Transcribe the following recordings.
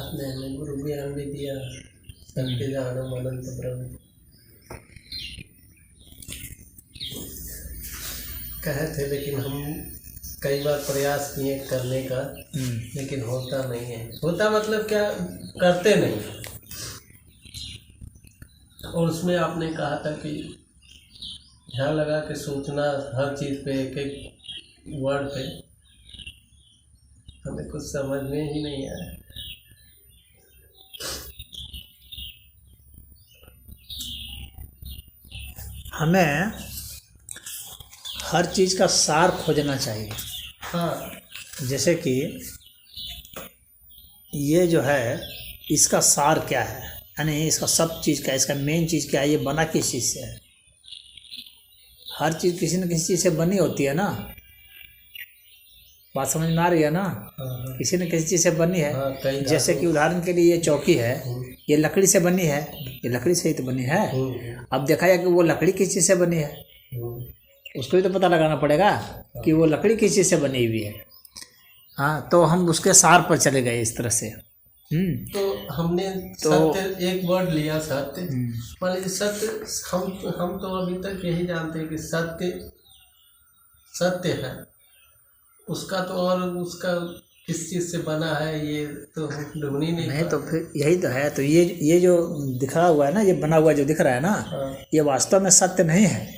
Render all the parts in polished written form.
आपने हमें गुरु ज्ञान भी दिया, सत्य जानम अनंत ब्रह्म। कहे थे लेकिन हम कई बार प्रयास किए करने का, लेकिन होता नहीं है। होता मतलब क्या, करते नहीं। और उसमें आपने कहा था कि ध्यान लगा के सोचना हर चीज़ पे, एक एक वर्ड पे। हमें कुछ समझ में ही नहीं आया। हमें हर चीज़ का सार खोजना चाहिए। हाँ, जैसे कि ये जो है, इसका सार क्या है, यानी इसका सब चीज़ का, इसका मेन चीज़ क्या है, ये बना किस चीज़ से है। हर चीज़ किसी न किसी चीज़ से बनी होती है ना, बात समझ में आ रही है ना। हाँ, किसी न किसी चीज़ से बनी है। हाँ, कई जैसे कि उदाहरण के लिए ये चौकी है, ये लकड़ी से बनी है, ये लकड़ी से ही तो बनी है। अब देखा जाए कि वो लकड़ी किस चीज़ से बनी है, उसको भी तो पता लगाना पड़ेगा कि वो लकड़ी किस चीज़ से बनी हुई है। हाँ, तो हम उसके सार पर चले गए इस तरह से। तो हमने सत्य एक वर्ड लिया, सत्य। मान लीजिए सत्य, हम तो अभी तक यही जानते हैं कि सत्य सत्य है। उसका तो, और उसका किस चीज़ से बना है ये तो हम ढूंढ ही नहीं तो फिर यही तो है। तो ये जो दिखा हुआ है ना, ये बना हुआ जो दिख रहा है ना, ये वास्तव में सत्य नहीं है।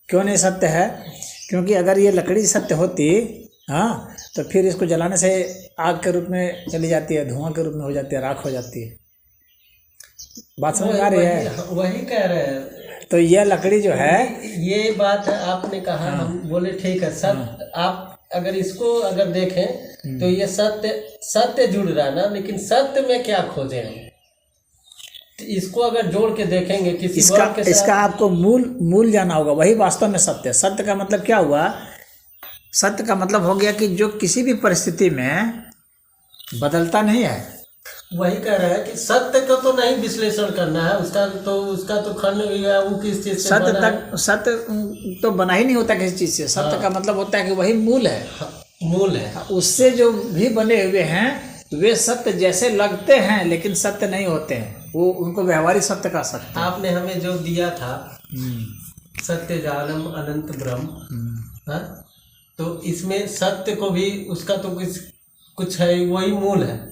क्यों नहीं सत्य है? क्योंकि अगर ये लकड़ी सत्य होती, हाँ, तो फिर इसको जलाने से आग के रूप में चली जाती है, धुआं के रूप में हो जाती है, राख हो जाती है। बात समझ में आ रही है? वही कह रहे हैं। तो यह लकड़ी जो है, ये बात है आपने कहा। हम बोले ठीक है, सत्य। आप अगर इसको अगर देखें तो ये सत्य जुड़ रहा है ना, लेकिन सत्य में क्या खोजे हम? इसको अगर जोड़ के देखेंगे किसी वर्ड के साथ, इसका आपको मूल जाना होगा, वही वास्तव में सत्य है। सत्य का मतलब क्या हुआ? सत्य का मतलब हो गया कि जो किसी भी परिस्थिति में बदलता नहीं है। वही कह रहा है कि सत्य को तो नहीं विश्लेषण करना है, उसका तो खंड वो किस चीज से बना है। सत्य तो बना ही नहीं होता किसी चीज से। सत्य का मतलब होता है कि वही मूल है। मूल है। उससे जो भी बने हुए हैं वे सत्य जैसे लगते हैं, लेकिन सत्य नहीं होते हैं। वो उनको व्यवहारिक सत्य का सत्य। आपने हमें जो दिया था सत्य जानम अनंत ब्रह्म, तो इसमें सत्य को भी, उसका तो कुछ है, वही मूल है।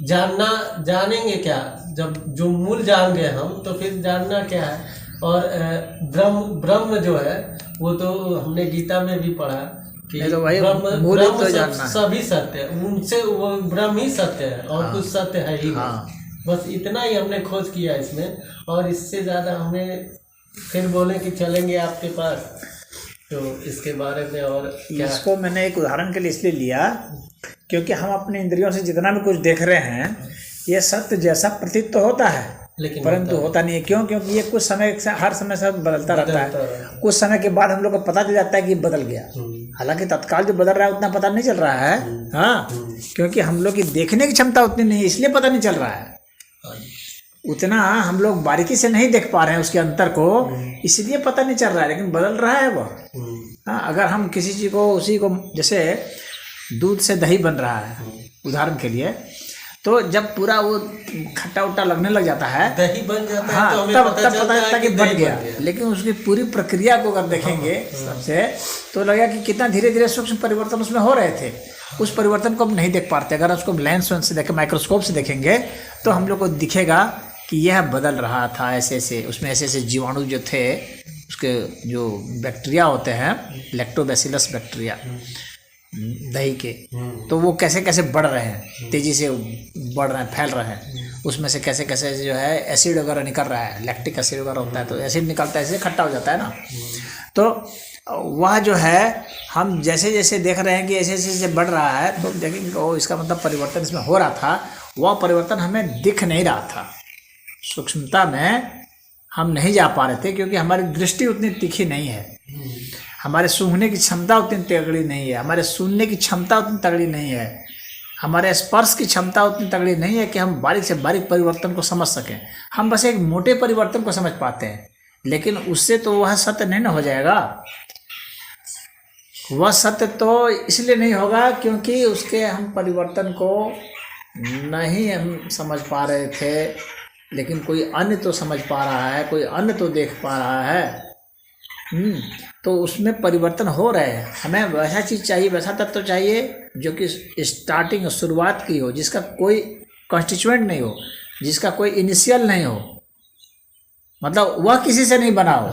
जानेंगे क्या? जब जो मूल जान गए हम, तो फिर जानना क्या है? और ब्रह्म जो है वो तो हमने गीता में भी पढ़ा कि तो वही ब्रह्म तो सभी सत्य है, उनसे वो ब्रह्म ही सत्य है, और कुछ सत्य है ही नहीं। बस इतना ही हमने खोज किया इसमें, और इससे ज़्यादा हमें फिर बोले कि चलेंगे आपके पास, तो इसके बारे में और क्या? इसको मैंने एक उदाहरण के लिए इसलिए लिया क्योंकि हम अपने इंद्रियों से जितना भी कुछ देख रहे हैं, ये सत्य जैसा प्रतीत तो होता है, लेकिन परंतु होता नहीं है। क्यों? क्योंकि ये कुछ समय से, हर समय से बदलता रहता है। कुछ समय के बाद हम लोग को पता चल जाता है कि बदल गया। हालांकि तत्काल जो बदल रहा है उतना पता नहीं चल रहा है। हाँ, क्योंकि हम लोग की देखने की क्षमता उतनी नहीं है, इसलिए पता नहीं चल रहा है। उतना हम लोग बारीकी से नहीं देख पा रहे हैं उसके अंतर को, इसलिए पता नहीं चल रहा है, लेकिन बदल रहा है वो। हाँ, अगर हम किसी चीज़ को, उसी को, जैसे दूध से दही बन रहा है उदाहरण के लिए, तो जब पूरा वो खट्टा उट्टा लगने लग जाता है, दही बन जाता है, हाँ, तो हमें तब पता पता चलता है कि बन गया। लेकिन उसकी पूरी प्रक्रिया को अगर देखेंगे सबसे, तो लगेगा कि कितना धीरे धीरे सूक्ष्म परिवर्तन उसमें हो रहे थे। उस परिवर्तन को हम नहीं देख पाते। अगर उसको लेंस से देखें, माइक्रोस्कोप से देखेंगे, तो हम लोग को दिखेगा कि यह बदल रहा था ऐसे ऐसे, उसमें ऐसे ऐसे जीवाणु जो थे, उसके जो बैक्टीरिया होते हैं, लैक्टोबैसिलस बैक्टीरिया दही के, तो वो कैसे कैसे बढ़ रहे हैं, तेज़ी से बढ़ रहे हैं, फैल रहे हैं। उसमें से कैसे कैसे जो है एसिड वगैरह निकल रहा है, लैक्टिक एसिड वगैरह होता है, तो एसिड निकलता है, ऐसे खट्टा हो जाता है ना। तो वह जो है, हम जैसे जैसे देख रहे हैं कि ऐसे ऐसे बढ़ रहा है, तो देखेंगे ओ, इसका मतलब परिवर्तन इसमें हो रहा था। वह परिवर्तन हमें दिख नहीं रहा था, सूक्ष्मता में हम नहीं जा पा रहे थे, क्योंकि हमारी दृष्टि उतनी तीखी नहीं है, हमारे सूंघने की क्षमता उतनी तगड़ी नहीं है, हमारे सुनने की क्षमता उतनी तगड़ी नहीं है, हमारे स्पर्श की क्षमता उतनी तगड़ी नहीं है कि हम बारीक से बारीक परिवर्तन को समझ सकें। हम बस एक मोटे परिवर्तन को समझ पाते हैं, लेकिन उससे तो वह सत्य नहीं ना हो जाएगा। वह सत्य तो इसलिए नहीं होगा क्योंकि उसके हम परिवर्तन को नहीं हम समझ पा रहे थे, लेकिन कोई अन्य तो समझ पा रहा है, कोई अन्य तो देख पा रहा है। तो उसमें परिवर्तन हो रहे हैं। हमें वैसा चीज़ चाहिए, वैसा तत्व चाहिए जो कि स्टार्टिंग शुरुआत की हो, जिसका कोई कॉन्स्टिट्यूएंट नहीं हो, जिसका कोई इनिशियल नहीं हो, मतलब वह किसी से नहीं बना हो।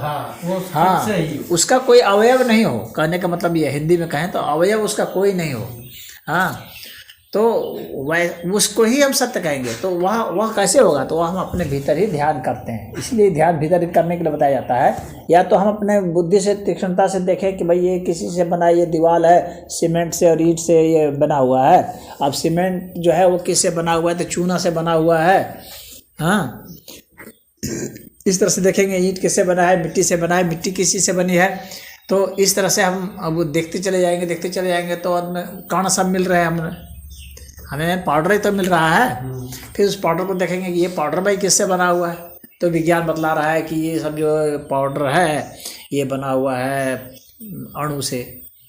वो हाँ, से ही उसका कोई अवयव नहीं हो। कहने का मतलब ये, हिंदी में कहें तो अवयव उसका कोई नहीं हो। हाँ, तो वह उसको ही हम सत्य कहेंगे। तो वह कैसे होगा? तो वह हम अपने भीतर ही ध्यान करते हैं। इसलिए ध्यान भीतर ही करने के लिए बताया जाता है। या तो हम अपने बुद्धि से, तीक्ष्णता से देखें कि भाई ये किसी से बना, ये दीवार है सीमेंट से और ईंट से ये बना हुआ है। अब सीमेंट जो है वो किससे बना हुआ है? तो चूना से बना हुआ है। हाँ, इस तरह से देखेंगे ईंट किससे बना है, मिट्टी से बना है, मिट्टी किसी से बनी है। तो इस तरह से हम अब देखते चले जाएंगे तो कौन सब मिल रहे हैं हमें पाउडर ही तो मिल रहा है। फिर उस पाउडर को देखेंगे कि ये पाउडर भाई किससे बना हुआ है, तो विज्ञान बतला रहा है कि ये सब जो पाउडर है ये बना हुआ है अणु से,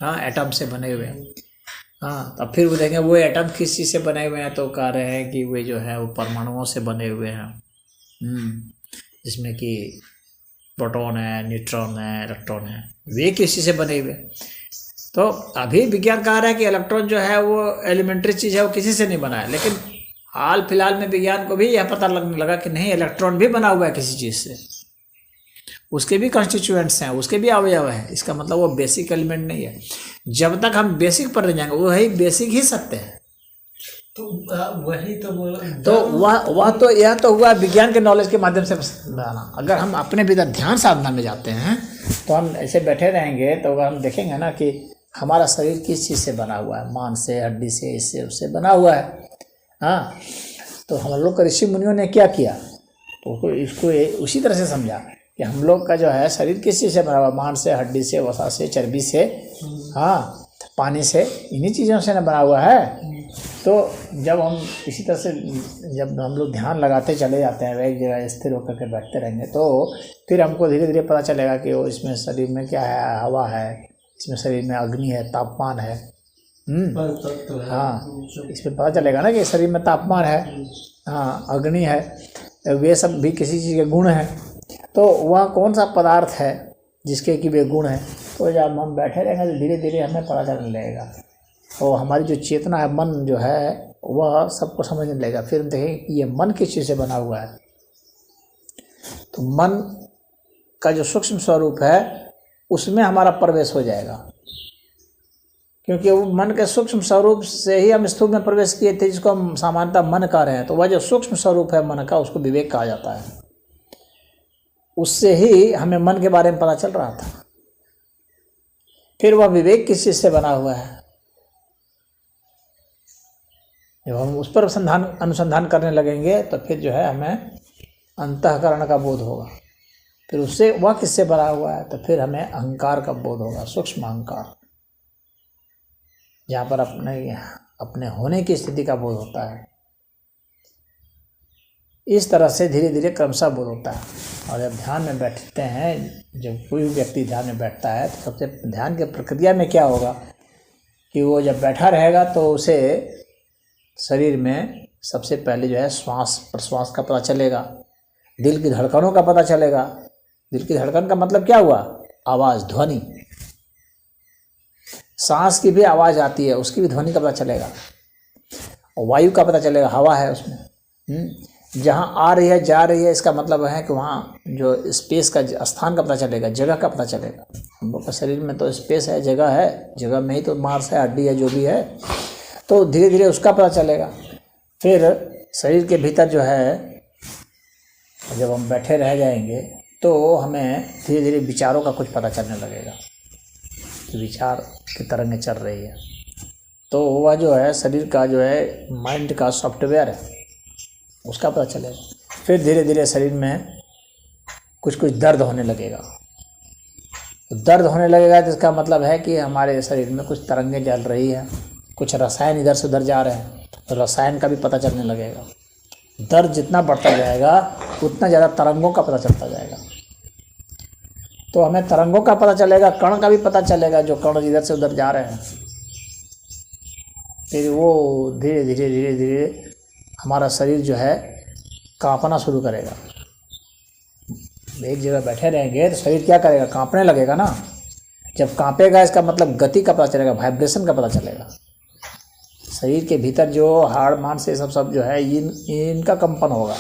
हाँ, एटम से बने हुए हैं। हाँ, तब फिर वो देखेंगे वो एटम किस चीज़ से बने हुए हैं, तो कह रहे हैं कि वे जो है वो परमाणुओं से बने हुए हैं, जिसमें कि प्रोटॉन है, न्यूट्रॉन है, इलेक्ट्रॉन है, वे किस चीज़ से बने हुए। तो अभी विज्ञान कह रहा है कि इलेक्ट्रॉन जो है वो एलिमेंट्री चीज़ है, वो किसी से नहीं बना है। लेकिन हाल फिलहाल में विज्ञान को भी यह पता लगने लगा कि नहीं, इलेक्ट्रॉन भी बना हुआ है किसी चीज़ से, उसके भी कॉन्स्टिट्यूएंट्स हैं, उसके भी अवयव हैं। इसका मतलब वो बेसिक एलिमेंट नहीं है। जब तक हम बेसिक पर नहीं जाएंगे, वही बेसिक ही सत्य है। तो वही तो वह तो यह तो हुआ विज्ञान के नॉलेज के माध्यम से बनाना। अगर हम अपने भीतर ध्यान साधना में जाते हैं तो हम ऐसे बैठे रहेंगे, तो अगर हम देखेंगे ना कि हमारा शरीर किस चीज़ से बना हुआ है, मांस से, हड्डी से, इससे उससे बना हुआ है। हाँ, तो हम लोग का ऋषि मुनियों ने क्या किया, तो इसको उसी तरह से समझा कि हम लोग का जो है शरीर किस चीज़ से बना हुआ है, मांस से, हड्डी से, वसा से, चर्बी से, हाँ, पानी से, इन्हीं चीज़ों से न बना हुआ है। तो जब हम इसी तरह से जब हम लोग ध्यान लगाते चले जाते हैं, एक जगह स्थिर होकर के बैठते रहेंगे, तो फिर हमको धीरे धीरे पता चलेगा कि वो इसमें शरीर में क्या है, हवा है, इसमें शरीर में अग्नि है, तापमान है। हाँ, इसमें पता चलेगा ना कि शरीर में तापमान है, हाँ, अग्नि है, वे सब भी किसी चीज़ के गुण हैं। तो वह कौन सा पदार्थ है जिसके कि वे गुण हैं। तो जब हम बैठे रहेंगे तो धीरे धीरे हमें पता चलने लगेगा, और हमारी जो चेतना है, मन जो है, वह सबको समझने लगेगा। फिर हम देखेंगे कि ये मन किस चीज़ से बना हुआ है। तो मन का जो सूक्ष्म स्वरूप है उसमें हमारा प्रवेश हो जाएगा, क्योंकि वो मन के सूक्ष्म स्वरूप से ही हम स्थूल में प्रवेश किए थे, जिसको हम सामान्यतः मन कह रहे हैं। तो वह जो सूक्ष्म स्वरूप है मन का, उसको विवेक कहा जाता है। उससे ही हमें मन के बारे में पता चल रहा था। फिर वह विवेक किस चीज़ से बना हुआ है, जब हम उस पर अनुसंधान करने लगेंगे तो फिर जो है हमें अंतःकरण का बोध होगा। फिर उससे वह किससे बना हुआ है, तो फिर हमें अहंकार का बोध होगा, सूक्ष्म अहंकार, जहाँ पर अपने होने की स्थिति का बोध होता है। इस तरह से धीरे धीरे क्रमशः बोध होता है। और जब ध्यान में बैठते हैं, जब कोई व्यक्ति ध्यान में बैठता है, तो सबसे ध्यान की प्रक्रिया में क्या होगा कि वो जब बैठा रहेगा तो उसे शरीर में सबसे पहले जो है श्वास प्रश्वास का पता चलेगा, दिल की धड़कनों का पता चलेगा। दिल की धड़कन का मतलब क्या हुआ, आवाज़, ध्वनि। सांस की भी आवाज़ आती है, उसकी भी ध्वनि का पता चलेगा। और वायु का पता चलेगा, हवा है उसमें, जहाँ आ रही है, जा रही है, इसका मतलब है कि वहाँ जो स्पेस का स्थान का पता चलेगा, जगह का पता चलेगा। हम लोग का शरीर में तो स्पेस है, जगह है, जगह में ही तो मांस है, हड्डी है, जो भी है। तो धीरे धीरे उसका पता चलेगा। फिर शरीर के भीतर जो है, जब हम बैठे रह जाएंगे तो हमें धीरे धीरे विचारों का कुछ पता चलने लगेगा कि विचार की तरंगें चल रही है। तो वह जो है शरीर का जो है माइंड का सॉफ्टवेयर है, उसका पता चलेगा। फिर धीरे धीरे शरीर में कुछ कुछ दर्द होने लगेगा। दर्द होने लगेगा तो इसका मतलब है कि हमारे शरीर में कुछ तरंगें चल रही हैं, कुछ रसायन इधर से उधर जा रहे हैं, तो रसायन का भी पता चलने लगेगा। दर्द जितना बढ़ता जाएगा उतना ज़्यादा तरंगों का पता चलता जाएगा। तो हमें तरंगों का पता चलेगा, कण का भी पता चलेगा, जो कण इधर से उधर जा रहे हैं। फिर वो धीरे धीरे धीरे धीरे हमारा शरीर जो है कांपना शुरू करेगा। एक जगह बैठे रहेंगे तो शरीर क्या करेगा, कांपने लगेगा ना। जब कांपेगा इसका मतलब गति का पता चलेगा, वाइब्रेशन का पता चलेगा। शरीर के भीतर जो हाड़ मांस से सब जो है इनका कंपन होगा,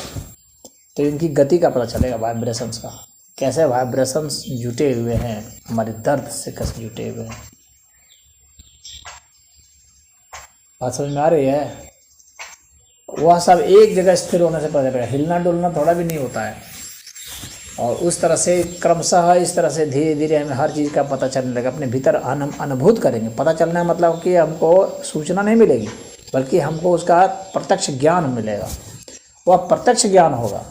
तो इनकी गति का पता चलेगा, वाइब्रेशंस का। कैसे वाइब्रेशंस जुटे हुए हैं, हमारे दर्द से कैसे जुटे हुए हैं। बात समझ में आ रही है? वह सब एक जगह स्थिर होने से पता चलेगा, हिलना डुलना थोड़ा भी नहीं होता है। और उस तरह से क्रमशः इस तरह से धीरे धीरे हमें हर चीज़ का पता चलने लगेगा, अपने भीतर अनुभूत करेंगे। पता चलना मतलब कि हमको सूचना नहीं मिलेगी, बल्कि हमको उसका प्रत्यक्ष ज्ञान मिलेगा। वह प्रत्यक्ष ज्ञान होगा,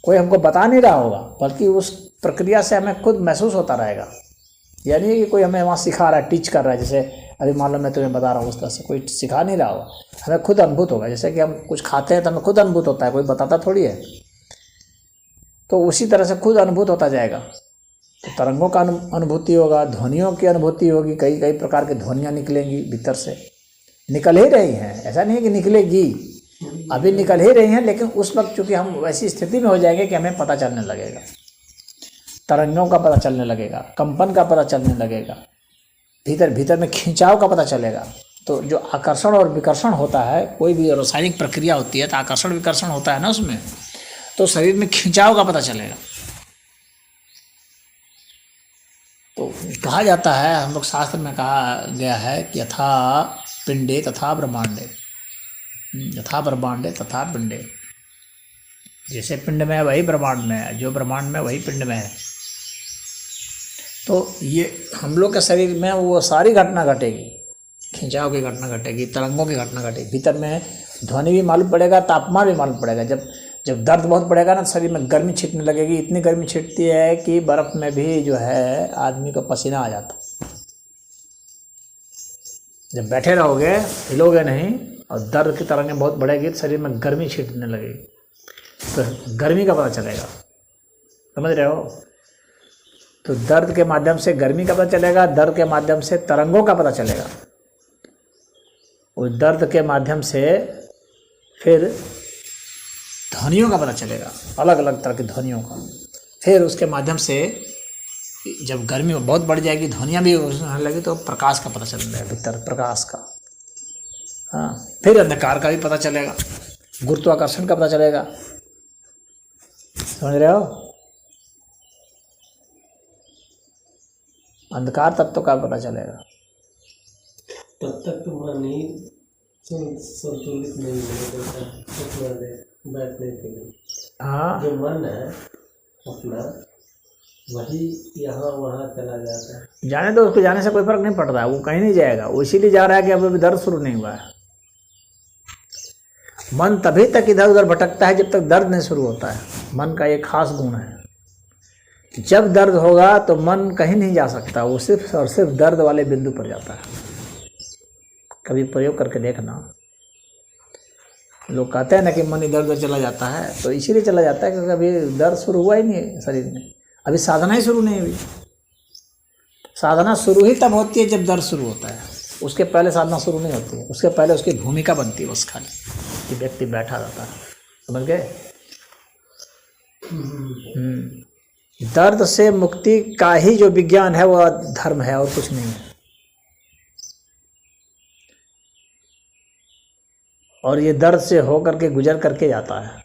कोई हमको बता नहीं रहा होगा, बल्कि उस प्रक्रिया से हमें खुद महसूस होता रहेगा। यानी कि कोई हमें वहाँ सिखा रहा है, टीच कर रहा है। जैसे अभी मान लो मैं तुम्हें बता रहा हूँ, उस तरह से कोई सिखा नहीं रहा होगा, हमें खुद अनुभूत होगा। जैसे कि हम कुछ खाते हैं तो हमें खुद अनुभूत होता है, कोई बताता थोड़ी है। तो उसी तरह से खुद अनुभूत होता जाएगा। तो तरंगों का अनुभूति होगा, ध्वनियों की अनुभूति होगी, कई कई प्रकार की ध्वनियाँ निकलेंगी भीतर से, निकल ही रही हैं। ऐसा नहीं है कि निकलेगी, अभी निकल ही रही हैं, लेकिन उस वक्त चूँकि हम वैसी स्थिति में हो जाएंगे कि हमें पता चलने लगेगा, तरंगों का पता चलने लगेगा, कंपन का पता चलने लगेगा, भीतर भीतर में खिंचाव का पता चलेगा। तो जो आकर्षण और विकर्षण होता है, कोई भी रासायनिक प्रक्रिया होती है तो आकर्षण विकर्षण होता है ना उसमें, तो शरीर में खिंचाव का पता चलेगा। तो कहा जाता है, हम लोग शास्त्र में कहा गया है कि यथा पिंडे तथा ब्रह्मांडे, यथा ब्रह्मांडे तथा पिंडे। जैसे पिंड में है वही ब्रह्मांड में है, जो ब्रह्मांड में वही पिंड में है। तो ये हम लोग के शरीर में वो सारी घटना घटेगी, खिंचाव की घटना घटेगी, तरंगों की घटना घटेगी। भीतर में ध्वनि भी मालूम पड़ेगा, तापमान भी मालूम पड़ेगा। जब दर्द बहुत बढ़ेगा ना, शरीर में गर्मी छिटने लगेगी। इतनी गर्मी छिटती है कि बर्फ़ में भी जो है आदमी को पसीना आ जाता। जब बैठे रहोगे, हिलोगे नहीं, और दर्द की तरंगें बहुत बढ़ेगी तो शरीर में गर्मी छिटने लगेगी, तो गर्मी का पता चलेगा। समझ रहे हो? तो दर्द के माध्यम से गर्मी का पता चलेगा, दर्द के माध्यम से तरंगों का पता चलेगा, उस दर्द के माध्यम से फिर ध्वनियों का पता चलेगा, अलग अलग तरह की ध्वनियों का। फिर उसके माध्यम से जब गर्मी बहुत बढ़ जाएगी, ध्वनियाँ भी होने लगी, तो प्रकाश का पता चलने लगेगा, भीतर प्रकाश का। हाँ, फिर अंधकार का भी पता चलेगा, गुरुत्वाकर्षण का पता चलेगा। समझ रहे हो? अंधकार तत्व का पता चलेगा। तब तक तो नहीं संतुलित नहीं होगा बैठने के लिए। हाँ, जो मन है अपना, वही यहाँ वहाँ चला जाता है। जाने तो, उसको जाने से कोई फर्क नहीं पड़ रहा है, वो कहीं नहीं जाएगा। वो इसीलिए जा रहा है कि अभी दर्द शुरू नहीं हुआ है। मन तभी तक इधर उधर भटकता है जब तक दर्द नहीं शुरू होता है। मन का एक खास गुण है, जब दर्द होगा तो मन कहीं नहीं जा सकता, वो सिर्फ और सिर्फ दर्द वाले बिंदु पर जाता है। कभी प्रयोग करके देखना। लोग कहते हैं ना कि मन इधर उधर चला जाता है, तो इसीलिए चला जाता है क्योंकि अभी दर्द शुरू हुआ ही नहीं है शरीर में, अभी साधना ही शुरू नहीं हुई। साधना शुरू ही तब होती है जब दर्द शुरू होता है, उसके पहले साधना शुरू नहीं होती है। उसके पहले उसकी भूमिका बनती है बस खाली, कि व्यक्ति बैठा रहता है। समझ गए? दर्द से मुक्ति का ही जो विज्ञान है वह धर्म है, और कुछ नहीं है। और ये दर्द से होकर के गुजर करके जाता है।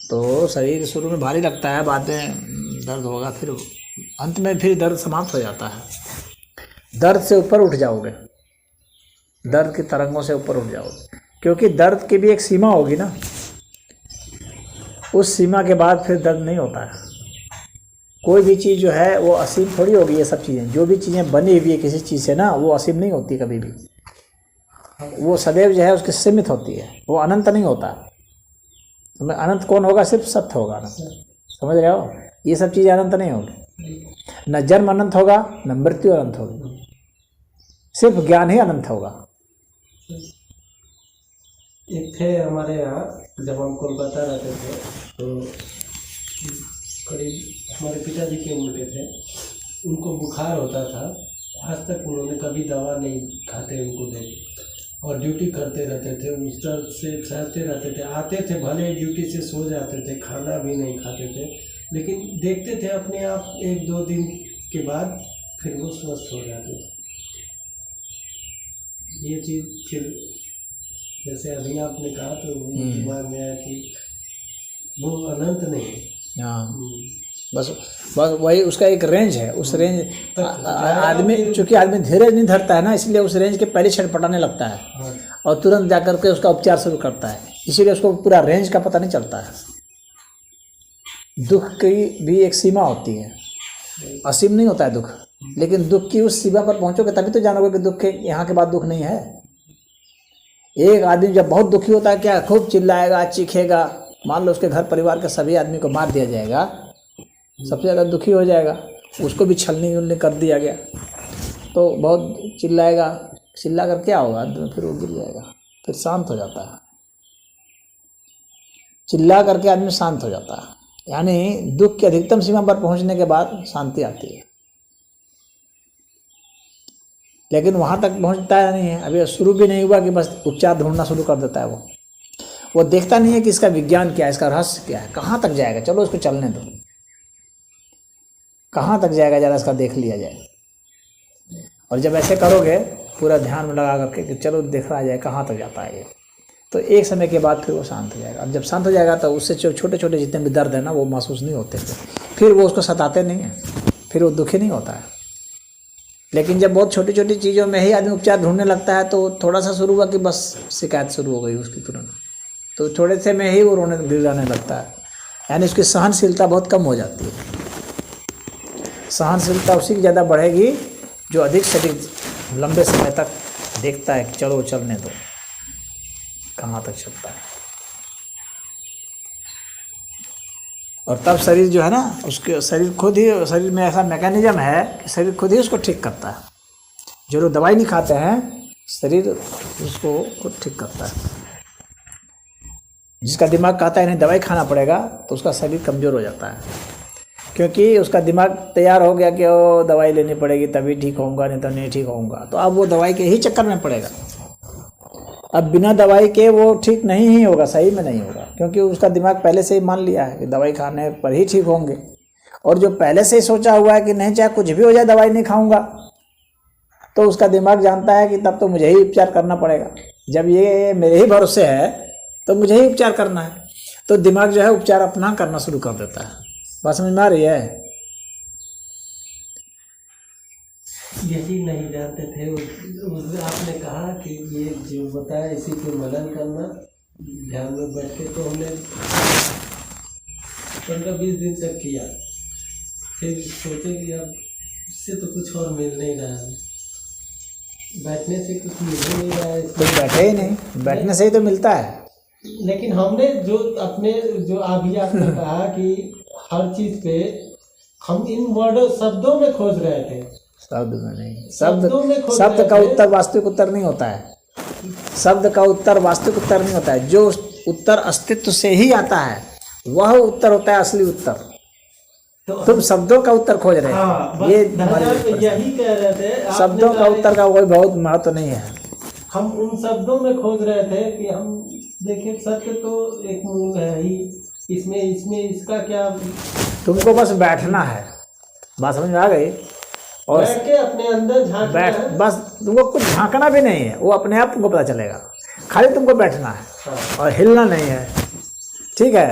तो शरीर शुरू में भारी लगता है, बाद में दर्द होगा, फिर अंत में फिर दर्द समाप्त हो जाता है। दर्द से ऊपर उठ जाओगे, दर्द की तरंगों से ऊपर उठ जाओगे, क्योंकि दर्द की भी एक सीमा होगी ना। उस सीमा के बाद फिर दर्द नहीं होता है। कोई भी चीज़ जो है वो असीम थोड़ी होगी। ये सब चीज़ें, जो भी चीज़ें बनी हुई है किसी चीज़ से ना, वो असीम नहीं होती कभी भी। वो सदैव जो है उसकी सीमित होती है, वो अनंत नहीं होता। तो अनंत कौन होगा? सिर्फ सत्य होगा ना। समझ रहे हो? ये सब चीज़ें अनंत नहीं होगी। न जन्म अनंत होगा, न मृत्यु अनंत होगी, सिर्फ ज्ञान ही अनंत होगा। एक थे हमारे यहाँ, जब हम कोलकाता रहते थे तो करीब हमारे पिताजी के उम्र के थे, उनको बुखार होता था। आज तक उन्होंने कभी दवा नहीं खाते उनको दे, और ड्यूटी करते रहते थे, उस दर्द से सहते रहते थे। आते थे भले ड्यूटी से सो जाते थे, खाना भी नहीं खाते थे, लेकिन देखते थे अपने आप 1-2 दिन के बाद फिर वो स्वस्थ हो जाते थे। ये चीज़ फिर जैसे अभी आपने कहा तो दिमाग में आया कि वो अनंत नहीं है। हाँ, बस बस वही उसका एक रेंज है। उस रेंज आदमी, चूँकि आदमी धीरे नहीं धरता है ना, इसलिए उस रेंज के पहले छटपटाने लगता है और तुरंत जाकर के उसका उपचार शुरू करता है, इसीलिए उसको पूरा रेंज का पता नहीं चलता है। दुख की भी एक सीमा होती है, असीम नहीं होता है दुख, लेकिन दुख की उस सीमा पर पहुँचोगे तभी तो जानोगे कि दुख के यहाँ के बाद दुख नहीं है। एक आदमी जब बहुत दुखी होता है, क्या खूब चिल्लाएगा, चीखेगा, मान लो उसके घर परिवार के सभी आदमी को मार दिया जाएगा, सबसे ज़्यादा दुखी हो जाएगा। उसको भी छलनी उलनी कर दिया गया तो बहुत चिल्लाएगा, चिल्ला कर क्या होगा, फिर वो गिर जाएगा, फिर शांत हो जाता है। चिल्ला करके आदमी शांत हो जाता है, यानी दुख की अधिकतम सीमा पर पहुंचने के बाद शांति आती है। लेकिन वहाँ तक पहुँचता नहीं है, अभी शुरू भी नहीं हुआ कि बस उपचार ढूंढना शुरू कर देता है। वो देखता नहीं है कि इसका विज्ञान क्या है, इसका रहस्य क्या है, कहाँ तक जाएगा, चलो इसको चलने दो, कहाँ तक जाएगा जरा इसका देख लिया जाए। और जब ऐसे करोगे पूरा ध्यान में लगा करके कि चलो देख रहा जाए कहाँ तक जाता है ये, तो एक समय के बाद फिर वो शांत हो जाएगा। अब जब शांत हो जाएगा तो उससे जो छोटे छोटे जितने भी दर्द है ना वो महसूस नहीं होते, फिर वो उसको सताते नहीं हैं, फिर वो दुखी नहीं होता है। लेकिन जब बहुत छोटी छोटी चीज़ों में ही आदमी उपचार ढूंढने लगता है तो थोड़ा सा शुरू हुआ कि बस शिकायत शुरू हो गई उसकी तुरंत, तो थोड़े से में ही वो रोने गिड़ाने लगता है, यानी उसकी सहनशीलता बहुत कम हो जाती है। सहनशीलता उसी की ज़्यादा बढ़ेगी जो अधिक से अधिक लंबे समय तक देखता है कि चलो चलने दो, कहाँ तक चलता है। और तब शरीर जो है ना, उसके शरीर खुद ही, शरीर में ऐसा मैकेनिज्म है कि शरीर खुद ही उसको ठीक करता है। जो लोग दवाई नहीं खाते हैं, शरीर उसको खुद ठीक करता है। जिसका दिमाग कहता है नहीं दवाई खाना पड़ेगा तो उसका शरीर कमज़ोर हो जाता है, क्योंकि उसका दिमाग तैयार हो गया कि वो दवाई लेनी पड़ेगी तभी ठीक होऊंगा, नहीं तो नहीं ठीक होऊंगा। तो अब वो दवाई के ही चक्कर में पड़ेगा। अब बिना दवाई के वो ठीक नहीं ही होगा, सही में नहीं होगा, क्योंकि उसका दिमाग पहले से ही मान लिया है कि दवाई खाने पर ही ठीक होंगे। और जो पहले से ही सोचा हुआ है कि नहीं चाहे कुछ भी हो जाए दवाई नहीं खाऊंगा, तो उसका दिमाग जानता है कि तब तो मुझे ही उपचार करना पड़ेगा। जब ये मेरे ही भरोसे है तो मुझे ही उपचार करना है, तो दिमाग जो है उपचार अपना करना शुरू कर देता है। बात समझ में आ रही है? यही नहीं जानते थे। आपने कहा कि ये जो बताया इसी पे मनन करना, ध्यान में बैठ के, तो हमने 15-20 दिन तक किया। फिर सोचे कि अब इससे तो कुछ और मिल नहीं रहा है, बैठने से कुछ मिल ही नहीं रहा है। कुछ बैठे ही नहीं, बैठने से ही तो मिलता है। लेकिन हमने जो अपने जो अभी आपने कहा कि हर चीज़ पे हम इन वर्डों शब्दों में खोज रहे थे, शब्द में नहीं, शब्द का उत्तर वास्तविक उत्तर नहीं होता है। शब्द का उत्तर वास्तविक उत्तर नहीं होता है। जो उत्तर अस्तित्व से ही आता है वह उत्तर होता है असली उत्तर। तो तुम शब्दों का उत्तर खोज रहे हो, ये यही कह रहे थे। शब्दों का उत्तर का कोई बहुत महत्व नहीं है। हम उन शब्दों में खोज रहे थे कि हम देखिए सत्य तो एक मूल है ही, इसमें इसका क्या। तुमको बस बैठना है, बात समझ में आ गई? और बैठ के अपने अंदर झांकना है। बस तुमको कुछ झांकना भी नहीं है, वो अपने आप तुमको पता चलेगा। खाली तुमको बैठना है। हाँ। और हिलना नहीं है, ठीक है?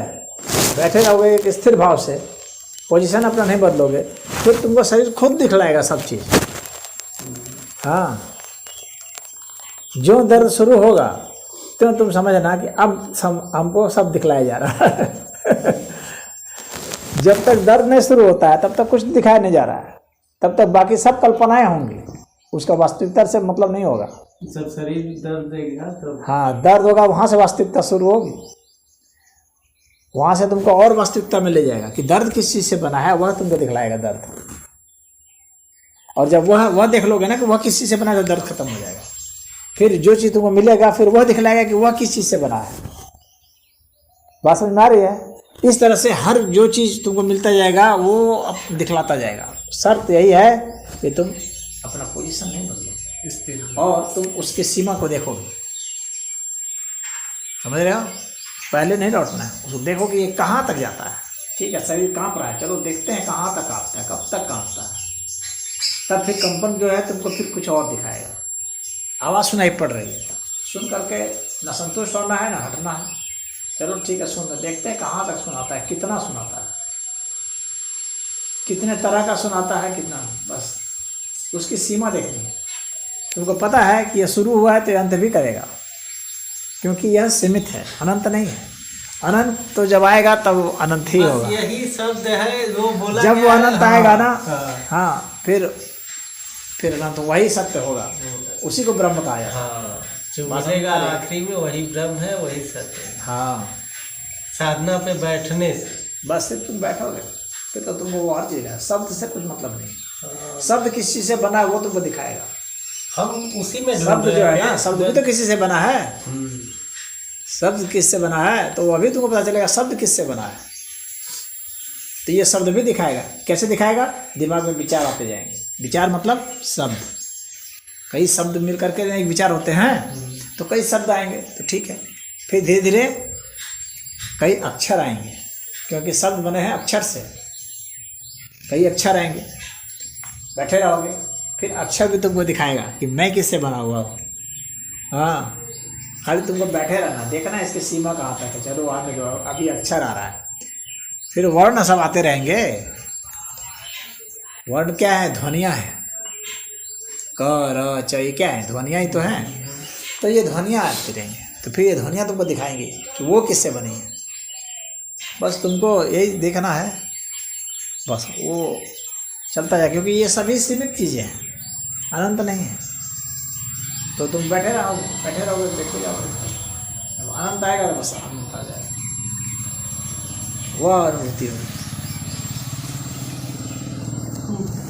बैठे रहोगे एक स्थिर भाव से, पोजीशन अपना नहीं बदलोगे, फिर तुमको शरीर खुद दिखलाएगा सब चीज़। हाँ, जो दर्द शुरू होगा तो तुम समझना कि अब हमको सब दिखलाया जा रहा है। जब तक दर्द नहीं शुरू होता है तब तक कुछ दिखाया नहीं जा रहा है, तब तक बाकी सब कल्पनाएं होंगी, उसका वास्तविकता से मतलब नहीं होगा। जब शरीर दर्द देगा तो हाँ, दर्द होगा, वहाँ से वास्तविकता शुरू होगी, वहाँ से तुमको और वास्तविकता में ले जाएगा कि दर्द किस चीज़ से बना है, वह तुमको दिखलाएगा दर्द। और जब वह देख लोगे ना कि वह किस चीज़ से बना है तो दर्द खत्म हो जाएगा। फिर जो चीज़ तुमको मिलेगा फिर वह दिखलाएगा कि वह किस चीज़ से बना है। बात समझ में आ रही है। इस तरह से हर जो चीज़ तुमको मिलता जाएगा वो अब दिखलाता जाएगा। शर्त यही है कि तुम अपना पोजीशन नहीं बदलो और तुम उसकी सीमा को देखोगे। समझ रहे हो? पहले नहीं लौटना है, उसको देखो कि ये कहाँ तक जाता है। ठीक है, शरीर काँप रहा है, चलो देखते हैं कहाँ तक काँपता है, कब तक काँपता है। तब फिर कंपन जो है तुमको फिर कुछ और दिखाएगा। आवाज़ सुनाई पड़ रही है, सुन करके ना संतुष्ट होना है ना हटना है। चलो ठीक है, सुन देखते हैं कहाँ तक सुनाता है, कितना सुनाता है, कितने तरह का सुनाता है, कितना, बस उसकी सीमा देखनी है। तुमको पता है कि यह शुरू हुआ है तो अंत भी करेगा, क्योंकि यह सीमित है, अनंत नहीं है। अनंत तो जब आएगा तब अनंत ही होगा। यही शब्द है वो बोला जब वो अनंत आएगा ना, हाँ, फिर अनंत वही सत्य होगा, उसी को ब्रह्म कहा जाता है। हाँ, जो मिलेगा आखिरी में वही ब्रह्म है, वही सत्य है। हाँ, साधना पे बैठने से बस फिर तुम बैठोगे, फिर तो तुमको वो हर चीज है। शब्द से कुछ मतलब नहीं। शब्द किस चीज से बना है वो तुमको दिखाएगा। हम उसी में शब्द जो है ना, शब्द भी तो किसी से बना है। शब्द किससे बना है तो अभी तुमको पता चलेगा शब्द किससे बना है। तो ये शब्द भी दिखाएगा। कैसे दिखाएगा? दिमाग में विचार आते जाएंगे। विचार मतलब शब्द, कई शब्द मिल करके एक विचार होते हैं, तो कई शब्द आएंगे, तो ठीक है। फिर धीरे धीरे कई अक्षर आएंगे, क्योंकि शब्द बने हैं अक्षर से। कई अक्षर आएंगे, बैठे रहोगे, फिर अक्षर भी तुमको दिखाएगा कि मैं किससे बना हुआ हूँ। हाँ, खाली तुमको बैठे रहना, देखना इसकी सीमा कहाँ तक है। चलो आगे जो अभी अक्षर आ रहा है, फिर वर्ण सब आते रहेंगे। वर्ण क्या है? ध्वनियाँ हैं। क र च, ये क्या है? ध्वनियाँ ही तो हैं। तो ये ध्वनियाँ आती रहेंगी, तो फिर ये ध्वनियाँ तुमको दिखाएंगी कि वो किससे बनी है। बस तुमको यही देखना है, बस वो चलता जाए, क्योंकि ये सभी सीमित चीज़ें हैं, अनंत नहीं है। तो तुम बैठे रहोगे, देखते जाओगे। जब अनंत आएगा तो बस अनंत आ जाएगा, वह अनुभूति होगी।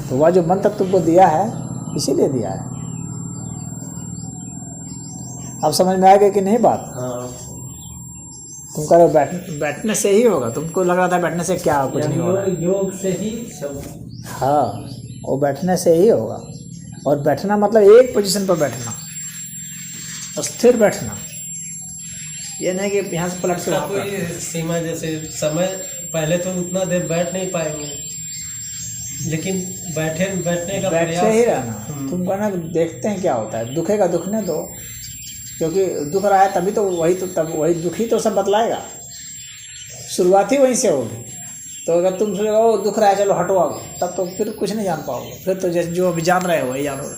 तो वह जो मंत्र तुमको दिया है इसीलिए दिया है। अब समझ में आ गया कि नहीं बात? हाँ, तुम कह रहे हो बैठने से ही होगा। तुमको लग रहा था बैठने से क्या कुछ नहीं होगा। योग से ही सब। हाँ, वो बैठने से ही होगा। और बैठना मतलब एक पोजीशन पर बैठना, स्थिर बैठना। ये नहीं कि यहाँ से पलट के वहाँ कोई सीमा, जैसे समय पहले तो उतना देर बैठ नहीं पाएंगे, लेकिन बैठने का बैठे ही रहना। तुम कहना देखते हैं क्या होता है, दुखेगा दुखने दो, क्योंकि दुख रहा है तभी तो वही दुख ही तो सब बतलाएगा। शुरुआत ही वहीं से होगी। तो अगर तुम सोचो दुख रहा है चलो हटो आओ, तब तो फिर कुछ नहीं जान पाओगे। फिर तो जैसे जो अभी जान रहे हो वही जानोगे,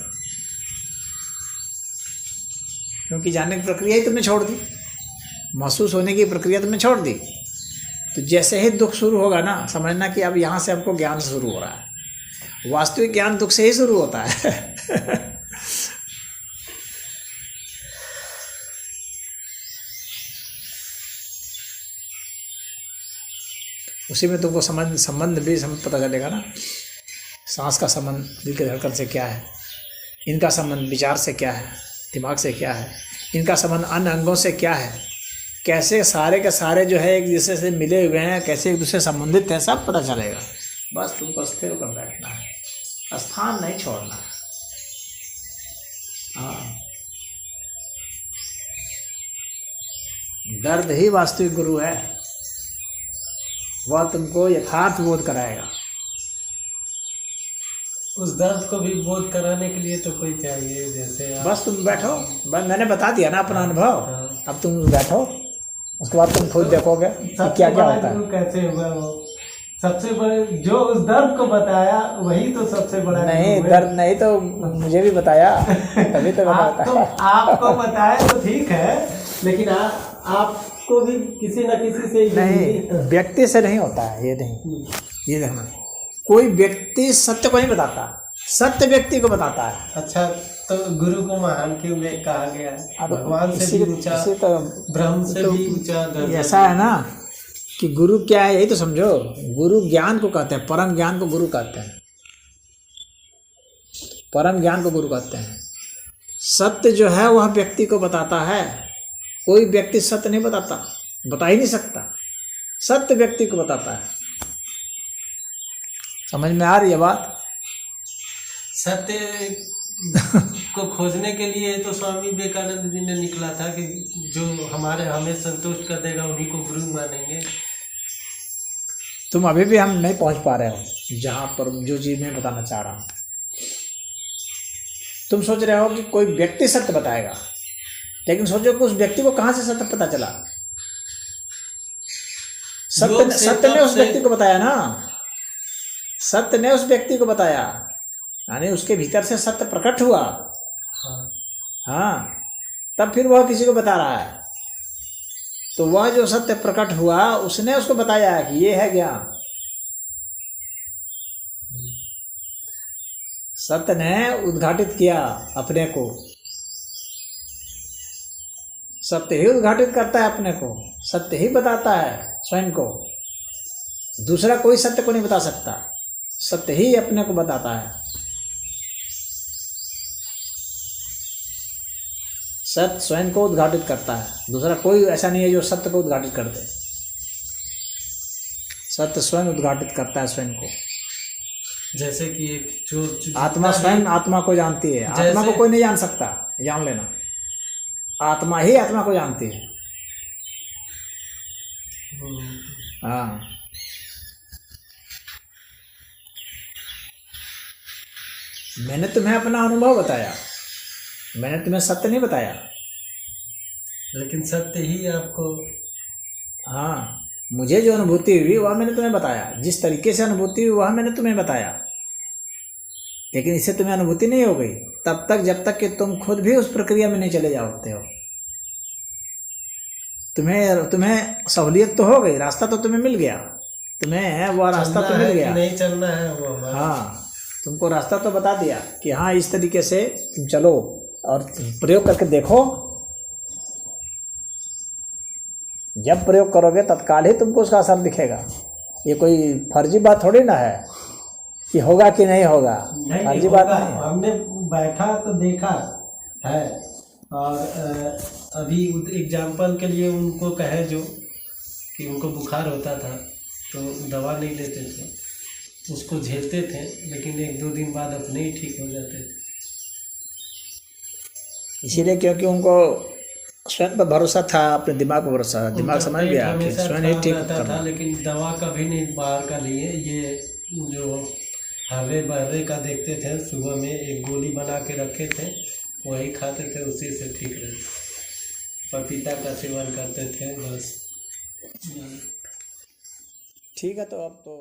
क्योंकि जानने की प्रक्रिया ही तुमने छोड़ दी, महसूस होने की प्रक्रिया तुमने छोड़ दी। तो जैसे ही दुख शुरू होगा ना, समझना कि अब यहाँ से हमको ज्ञान शुरू हो रहा है। वास्तविक ज्ञान दुख से ही शुरू होता है। उसी में तुमको संबंध भी पता चलेगा ना। सांस का संबंध दिल के धड़कन से क्या है, इनका संबंध विचार से क्या है, दिमाग से क्या है, इनका संबंध अन्य अंगों से क्या है, कैसे सारे के सारे जो है एक दूसरे से मिले हुए हैं, कैसे एक दूसरे से संबंधित हैं, सब पता चलेगा। बस तुमको स्थिर होकर बैठना है, स्थान नहीं छोड़ना है। हाँ, दर्द ही वास्तविक गुरु है, वह तुमको यथार्थ बोध कराएगा। उस दर्द को भी बोध कराने के लिए तो कोई चाहिए, जैसे बस तुम बैठो, बस मैंने बता दिया ना अपना अनुभव। अब तुम बैठो, उसके बाद तुम खुद देखोगे क्या क्या होता है। कैसे हुआ वो सबसे बड़े, जो उस दर्द को बताया वही तो सबसे बड़ा नहीं, दर्द नहीं तो मुझे भी बताया, तभी तो बताया। आपको बताया तो ठीक है, लेकिन आपको भी किसी न किसी से नहीं, व्यक्ति से नहीं होता है। ये नहीं, ये देखना, कोई व्यक्ति सत्य को नहीं बताता, सत्य व्यक्ति को बताता है। अच्छा, तो गुरु को महान क्यों कहा गया है? भगवान से भी ऊंचा, ब्रह्म से भी ऊंचा। ऐसा है ना कि गुरु क्या है, यही तो समझो। गुरु ज्ञान को कहते हैं, परम ज्ञान को गुरु कहते हैं, परम ज्ञान को गुरु कहते हैं। सत्य जो है वह व्यक्ति को बताता है, कोई व्यक्ति सत्य नहीं बताता, बता ही नहीं सकता, सत्य व्यक्ति को बताता है। समझ में आ रही है बात? सत्य को खोजने के लिए तो स्वामी विवेकानंद जी ने निकला था कि जो हमें संतुष्ट कर देगा उन्हीं को गुरु मानेंगे। तुम अभी भी हम नहीं पहुंच पा रहे हो जहां पर जो चीज मैं बताना चाह रहा हूं। तुम सोच रहे हो कि कोई व्यक्ति सत्य बताएगा, लेकिन सोचो कि उस व्यक्ति को कहां से सत्य पता चला? सत्य ने उस व्यक्ति को बताया ना, सत्य ने उस व्यक्ति को बताया, यानी उसके भीतर से सत्य प्रकट हुआ। हाँ, तब फिर वह किसी को बता रहा है। तो वह जो सत्य प्रकट हुआ उसने उसको बताया कि ये है ज्ञान। सत्य ने उद्घाटित किया अपने को, सत्य ही उद्घाटित करता है अपने को, सत्य ही बताता है स्वयं को। दूसरा कोई सत्य को नहीं बता सकता, सत्य ही अपने को बताता है। सत्य स्वयं को उद्घाटित करता है, दूसरा कोई ऐसा नहीं है जो सत्य को उद्घाटित कर दे। सत्य स्वयं उद्घाटित करता है स्वयं को। जैसे कि एक जो आत्मा स्वयं आत्मा को जानती है, आत्मा को कोई नहीं जान सकता, जान लेना। आत्मा ही आत्मा को जानती है। हाँ, मैंने तुम्हें अपना अनुभव बताया, मैंने तुम्हें सत्य नहीं बताया। लेकिन सत्य ही आपको, हाँ, मुझे जो अनुभूति हुई वह मैंने तुम्हें बताया, जिस तरीके से अनुभूति हुई वह मैंने तुम्हें बताया। लेकिन इससे तुम्हें अनुभूति नहीं हो गई तब तक जब तक कि तुम खुद भी उस प्रक्रिया में नहीं चले जाते हो। तुम्हें सहूलियत तो हो गई, रास्ता तो तुम्हें मिल गया, तुम्हें वह रास्ता तो मिल गया, नहीं चलना है वो। हाँ, तुमको रास्ता तो बता दिया कि हाँ इस तरीके से तुम चलो और प्रयोग करके देखो। जब प्रयोग करोगे तत्काल ही तुमको उसका असर दिखेगा। ये कोई फर्जी बात थोड़ी ना है कि होगा कि नहीं होगा, फर्जी बात नहीं है। हमने बैठा तो देखा है। और अभी एग्जाम्पल के लिए उनको कहे जो कि उनको बुखार होता था तो दवा नहीं लेते थे, उसको झेलते थे, लेकिन 1-2 दिन बाद अपने ही ठीक हो जाते थे। इसीलिए क्योंकि उनको स्वयं पर भरोसा था, अपने दिमाग पर भरोसा था, दिमाग समझ गया कि स्वयं ही ठीक करना था। लेकिन दवा कभी नहीं बाहर का लिए, ये जो हर्रे बर्रे का देखते थे, सुबह में एक गोली बना के रखे थे, वही खाते थे, उसी से ठीक रहे। पपीता का सेवन करते थे बस। ठीक है, तो अब तो